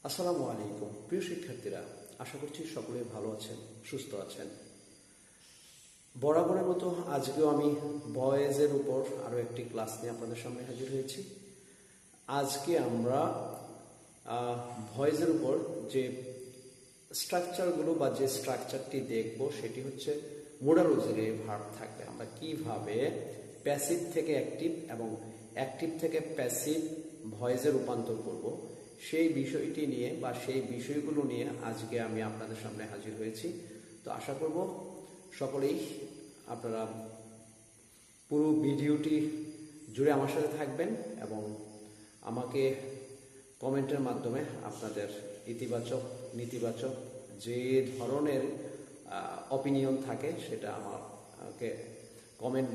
আসসালামু আলাইকুম প্রিয় শিক্ষার্থীরা, আশা করছি সকলে ভালো আছেন, সুস্থ আছেন। বরাবরের মতো আজকেও আমি ভয়েসের উপর আরও একটি ক্লাস নিয়ে আপনাদের সামনে হাজির হয়েছি। আজকে আমরা ভয়েসের উপর যে স্ট্রাকচারগুলো বা যে স্ট্রাকচারটি দেখব সেটি হচ্ছে মোডাল অক্সিলারি ভার্ব থাকবে। আমরা কিভাবে প্যাসিভ থেকে অ্যাক্টিভ এবং অ্যাক্টিভ থেকে প্যাসিভ ভয়েসে রূপান্তর করব সেই বিষয়টি নিয়ে বা সেই বিষয়গুলো নিয়ে আজকে আমি আপনাদের সামনে হাজির হয়েছি। তো আশা করব সকলেই আপনারা পুরো ভিডিওটি জুড়ে আমার সাথে থাকবেন এবং আমাকে কমেন্টের মাধ্যমে আপনাদের ইতিবাচক নেতিবাচক যে ধরনের অপিনিয়ন থাকে সেটা আমাকে কমেন্ট